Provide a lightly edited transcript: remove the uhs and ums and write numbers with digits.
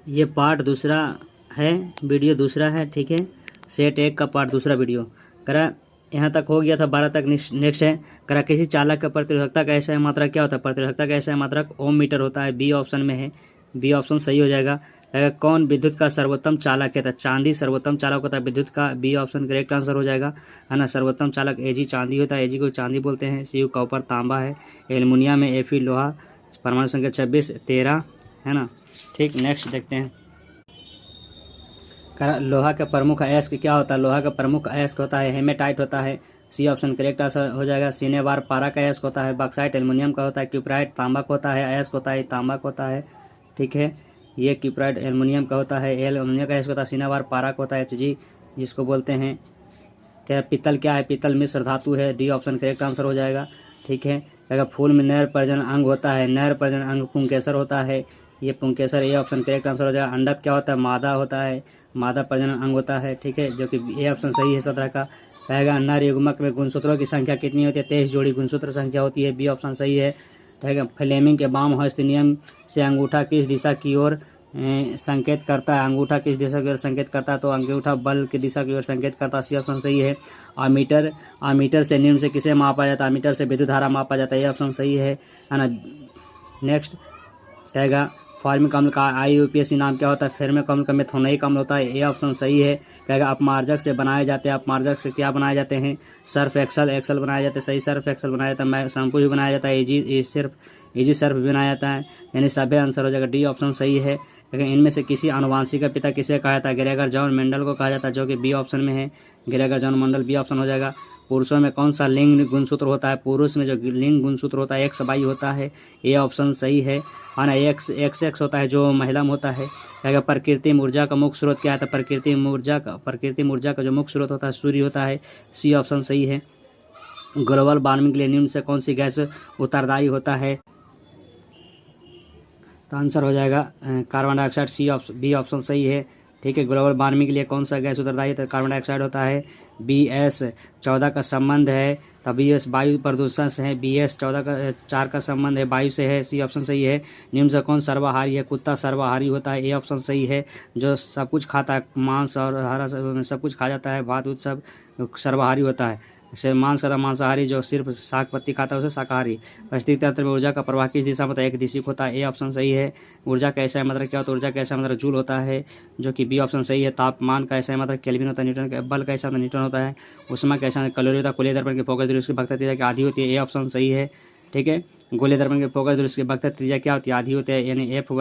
ये पार्ट दूसरा है, वीडियो दूसरा है, ठीक है। सेट 1 का पार्ट दूसरा वीडियो करा। यहाँ तक हो गया था, 12 तक नेक्स्ट है। करा किसी चालक का प्रतिरोधकता का ऐसा मात्रक क्या होता है? प्रतिरोधकता का ऐसा मात्रक ओम मीटर होता है। बी ऑप्शन में है, बी ऑप्शन सही हो जाएगा। कौन विद्युत का सर्वोत्तम चालक है? तो चांदी सर्वोत्तम चालक होता है विद्युत का। बी ऑप्शन करेक्ट आंसर हो जाएगा, है ना। सर्वोत्तम चालक एजी चांदी होता है, एजी को चांदी बोलते हैं। सीयू कॉपर तांबा है। एल्युमिनियम में एफी लोहा। परमाणु संख्या 26 13, है ना। ठीक, नेक्स्ट देखते हैं। लोहा का प्रमुख अयस्क क्या होता है? लोहा का प्रमुख अयस्क होता है हेमेटाइट होता है। सी ऑप्शन करेक्ट आंसर हो जाएगा। सिनेवार पारा का अयस्क होता है। बॉक्साइट एल्युमिनियम का होता है। क्यूप्राइट तांबा का होता है, अयस्क होता है, तांबा का होता है, ठीक है। ये क्यूप्राइट एल्युमिनियम का होता है। एल्युमिनियम का अयस्क होता है। सिनेवार पारा का होता है, Hg जिसको बोलते हैं। क्या पीतल क्या है? पीतल मिश्र धातु है। डी ऑप्शन करेक्ट आंसर हो जाएगा, ठीक है। अगर फूल में नर प्रजनन अंग होता है, नर प्रजनन अंग पुंकेसर होता है। ये पुंकेसर, ये ऑप्शन करेक्ट आंसर हो जाएगा। अंडक क्या होता है? मादा होता है, मादा प्रजनन अंग होता है, ठीक है, जो कि ये ऑप्शन सही है 17 का। रहेगा नर युग्मक में गुणसूत्रों की संख्या कितनी होती है? 23 जोड़ी गुणसूत्र संख्या होती है। बी ऑप्शन सही है, ठीक है। फ्लेमिंग के बाम हस्त नियम से अंगूठा किस दिशा की ओर संकेत करता है? अंगूठा किस दिशा की ओर संकेत करता है? तो अंगूठा बल की दिशा की ओर संकेत करता है। सी ऑप्शन सही है। आमीटर से निम्न से किसे मापा जाता है? आमीटर से विद्युत धारा मापा जाता है। ये ऑप्शन सही है ना। नेक्स्ट कहेगा फॉर्मिक अम्ल का IUPAC नाम क्या होता है? फेर्मिक अम्ल का मेथोनिक अम्ल होता है। ये ऑप्शन सही है। कहेगा अपमार्जक से बनाए जाते हैं। अपमार्जक से क्या बनाए जाते हैं? सर्फ एक्सल बनाए जाते हैं, सही सर्फ एक्सल बनाया जाता है। शैम्पू भी बनाया जाता है। इजी सर्फ भी बनाया जाता है, यानी सभी आंसर हो जाएगा। डी ऑप्शन सही है। लेकिन इनमें से किसी अनुवांशिक का पिता किसे कहा जाता है? ग्रेगर जॉन मेंडल को कहा जाता है, जो कि बी ऑप्शन में है। Gregor John Mendel, B option हो जाएगा। पुरुषों में कौन सा लिंग गुणसूत्र होता है? पुरुष में जो लिंग गुणसूत्र होता है एक्स वाई होता है। ये ऑप्शन सही है ना। एक्स होता है जो महिला में होता है। अगर प्रकृति ऊर्जा का मुख्य स्रोत क्या है? तो प्रकृति ऊर्जा का जो मुख्य स्रोत होता है सूर्य होता है। सी ऑप्शन सही है। ग्लोबल वार्मिंग के लिए निम्न से कौन सी गैस उत्तरदायी होता है? तो आंसर हो जाएगा कार्बन डाइऑक्साइड। बी ऑप्शन सही है, ठीक है। ग्लोबल वार्मिंग के लिए कौन सा गैस उत्तरदायी है? तो कार्बन डाइऑक्साइड होता है। BS14 का संबंध है, तभी BS वायु प्रदूषण से है। BS14 का 4 का संबंध है वायु से है। सी ऑप्शन सही है। निम्न से कौन सर्वाहारी है? कुत्ता सर्वाहारी होता है। ए ऑप्शन सही है। जो सब कुछ खाता है, मांस और हरा सब कुछ खा जाता है, भात उत सब सर्वाहारी होता है। जैसे मांस खाता मांसाहारी, जो सिर्फ साग पत्ती खाता है उसे शाकाहारी। परिस्थिति तंत्र में ऊर्जा का प्रवाह किस दिशा में होता है? एक दिशिक होता है। ए ऑप्शन सही है। ऊर्जा का ऐसा मतलब क्या होता है? ऊर्जा का ऐसा मतलब जूल होता है, जो कि बी ऑप्शन सही है। तापमान का ऐसा मतलब केल्विन होता है। न्यूटन का बल का ऐसा न्यूटन होता है। उष्मा का ऐसा कैलोरी होता है। गोलीय दर्पण की फोकस दूरी उसकी वक्रता त्रिज्या की आधी होती है। ए ऑप्शन सही है, ठीक है। गोलीय दर्पण की फोकस दूरी उसकी वक्रता त्रिज्या क्या होती है? आधी होती है, यानी एफ